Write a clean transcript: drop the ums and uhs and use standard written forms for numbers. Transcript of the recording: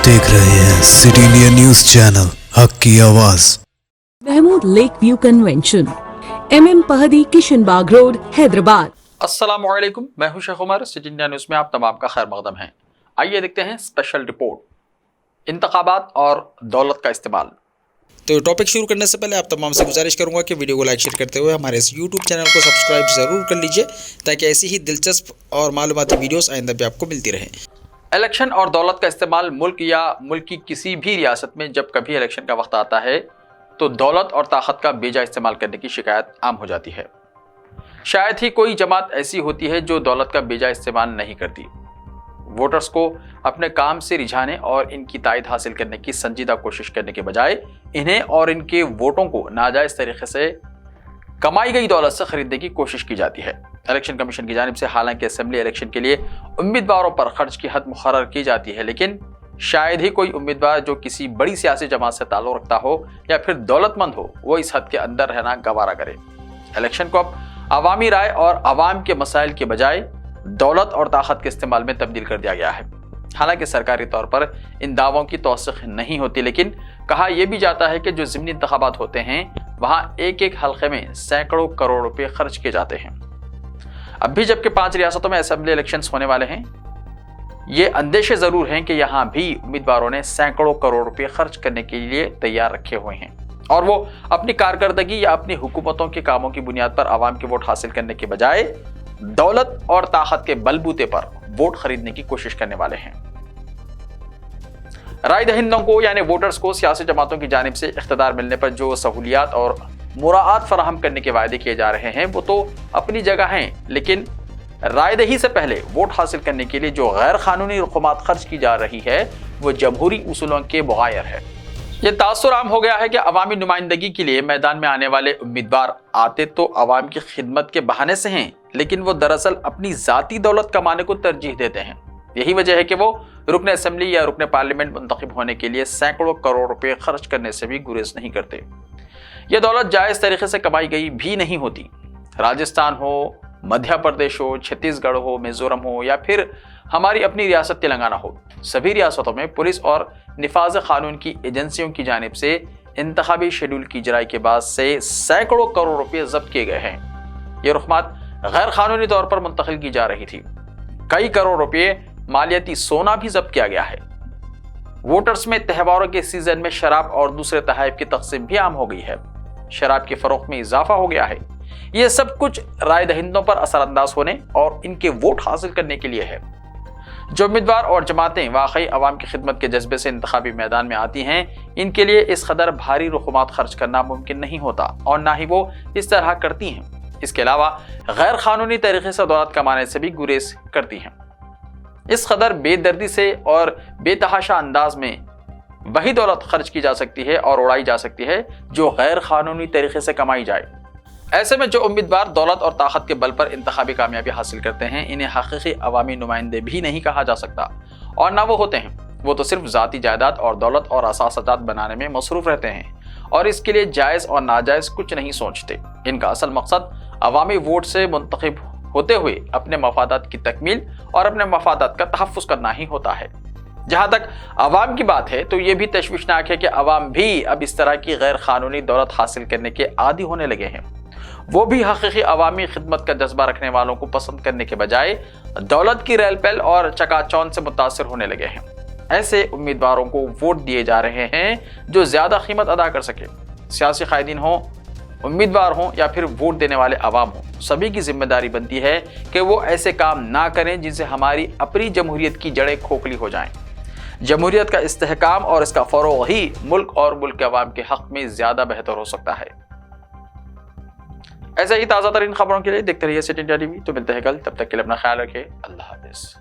देख रहे हैं सिटी इंडिया न्यूज चैनल हक की आवाज। Mahmood lake view convention, MM Pahadi, Kishan Bagh road, Hyderabad. अस्सलामुअलैकुम, मैं हूं Sheikh Umar. City India news में आप तमाम का खैर मकदम है। आइए देखते हैं स्पेशल रिपोर्ट, इंतखाबात और दौलत का इस्तेमाल। तो टॉपिक शुरू करने से पहले आप तमाम से गुजारिश करूंगा कि वीडियो को लाइक शेयर करते हुए हमारे इस यूट्यूब चैनल को सब्सक्राइब ज़रूर कर लीजिए, ताकि ऐसी ही दिलचस्प और मालूमाती वीडियोस आइंदा भी आपको मिलती रहें। इलेक्शन और दौलत का इस्तेमाल मुल्क या मुल्क की किसी भी रियासत में जब कभी इलेक्शन का वक्त आता है तो दौलत और ताकत का बेजा इस्तेमाल करने की शिकायत आम हो जाती है। शायद ही कोई जमात ऐसी होती है जो दौलत का बेजा इस्तेमाल नहीं करती। वोटर्स को अपने काम से रिझाने और इनकी तायद हासिल करने की संजीदा कोशिश करने के बजाय इन्हें और इनके वोटों को नाजायज़ तरीके से कमाई गई दौलत से खरीदने की कोशिश की जाती है। इलेक्शन कमीशन की जानिब से हालांकि असेंबली इलेक्शन के लिए उम्मीदवारों पर खर्च की हद मुकर्रर की जाती है, लेकिन शायद ही कोई उम्मीदवार जो किसी बड़ी सियासी जमात से ताल्लुक़ रखता हो या फिर दौलतमंद हो वो इस हद के अंदर रहना गवारा करे। इलेक्शन को अब अवामी राय और अवाम के मसाइल के बजाय दौलत और ताकत के इस्तेमाल में तब्दील कर दिया गया है। हालांकि सरकारी तौर पर इन दावों की तौसीक़ नहीं होती, लेकिन कहा यह भी जाता है कि जो ज़िमनी इंतखाबात होते हैं वहाँ एक एक हल्के में सैकड़ों करोड़ रुपए खर्च किए जाते हैं। अब भी जबकि 5 रियासतों में असेंबली इलेक्शंस होने वाले हैं, ये अंदेशे ज़रूर हैं कि यहाँ भी उम्मीदवारों ने सैकड़ों करोड़ रुपए खर्च करने के लिए तैयार रखे हुए हैं और वो अपनी कारकर्दगी या अपनी हुकूमतों के कामों की बुनियाद पर आवाम के वोट हासिल करने के बजाय दौलत और ताकत के बलबूते पर वोट खरीदने की कोशिश करने वाले हैं। राय दहिंदों को यानी वोटर्स को सियासी जमातों की जानिब से इख्तिदार मिलने पर जो सहूलियात और मुराआत फराहम करने के वायदे किए जा रहे हैं वो तो अपनी जगह हैं, लेकिन राय दही से पहले वोट हासिल करने के लिए जो गैर कानूनी रकूमात खर्च की जा रही है वो जमहूरी उसूलों के बगैर है। ये तासुर आम हो गया है कि अवामी नुमाइंदगी के लिए मैदान में आने वाले उम्मीदवार आते तो अवाम की खिदमत के बहाने से हैं, लेकिन वो दरअसल अपनी ज़ाती दौलत कमाने को तरजीह देते हैं। यही वजह है कि वो रुकन असेंबली या रुकन पार्लियामेंट मुंतखब होने के लिए सैकड़ों करोड़ रुपए खर्च करने से भी गुरेज नहीं करते। यह दौलत जायज़ तरीके से कमाई गई भी नहीं होती। राजस्थान हो, मध्य प्रदेश हो, छत्तीसगढ़ हो, मिजोरम हो या फिर हमारी अपनी रियासत तेलंगाना हो, सभी रियासतों में पुलिस और निफाज कानून की एजेंसियों की जानिब से इंतखाबी शेड्यूल की इजराई के बाद से सैकड़ों करोड़ रुपए जब्त किए गए हैं। ये रकमात गैर कानूनी तौर पर मुंतकिल की जा रही थी। कई करोड़ रुपए मालियाती सोना भी जब्त किया गया है। वोटर्स में त्योहारों के सीजन में शराब और दूसरे तहफ़ की तकसीम भी आम हो गई है। शराब की फरोख्त में इजाफा हो गया है। यह सब कुछ राय दहिंदों पर असरअंदाज होने और इनके वोट हासिल करने के लिए है। जो उम्मीदवार और जमातें वाकई अवाम की खिदमत के जज्बे से इंतखाबी मैदान में आती हैं, इनके लिए इस कदर भारी रकूमात खर्च करना मुमकिन नहीं होता और ना ही वो इस तरह करती हैं। इसके अलावा गैर कानूनी तरीके से दौलत कमाने से भी गुरेज करती हैं। इस कदर बेदर्दी से और बेतहाशा अंदाज में वही दौलत खर्च की जा सकती है और उड़ाई जा सकती है जो गैर कानूनी तरीके से कमाई जाए। ऐसे में जो उम्मीदवार दौलत और ताकत के बल पर इंतखाबी कामयाबी हासिल करते हैं, इन्हें हकीकी अवामी नुमाइंदे भी नहीं कहा जा सकता और ना वो होते हैं। वो तो सिर्फ ज़ाती जायदाद और दौलत और असासाजात बनाने में मसरूफ़ रहते हैं और इसके लिए जायज़ और नाजायज़ कुछ नहीं सोचते। इनका असल मकसद अवामी वोट से मुंतखब होते हुए अपने मफादात की तकमील और अपने मफादात का तहफ़्फ़ुज़ करना ही होता है। जहाँ तक अवाम की बात है तो ये भी तशवीशनाक है कि अवाम भी अब इस तरह की गैर कानूनी दौलत हासिल करने के आदी होने लगे हैं। वो भी हकीकी अवामी खिदमत का जज्बा रखने वालों को पसंद करने के बजाय दौलत की रेल पेल और चकाचौंध से मुतासिर होने लगे हैं। ऐसे उम्मीदवारों को वोट दिए जा रहे हैं जो ज़्यादा कीमत अदा कर सके। सियासी कायदीन हो, उम्मीदवार हों या फिर वोट देने वाले अवाम हों, सभी की जिम्मेदारी बनती है कि वो ऐसे काम ना करें जिनसे हमारी अपनी जमहूरियत की जड़ें खोखली हो जाएं। जमहूरियत का इस्तेहकाम और इसका फ़रोग़ ही मुल्क और मुल्क के अवाम के हक़ में ज़्यादा बेहतर हो सकता है। ऐसे ही ताज़ा तरीन खबरों के लिए देखते रहिए सिटी इंडिया टीवी। तो मिलते हैं कल, तब तक के लिए अपना ख्याल रखें। अल्लाह हाफ़िज़।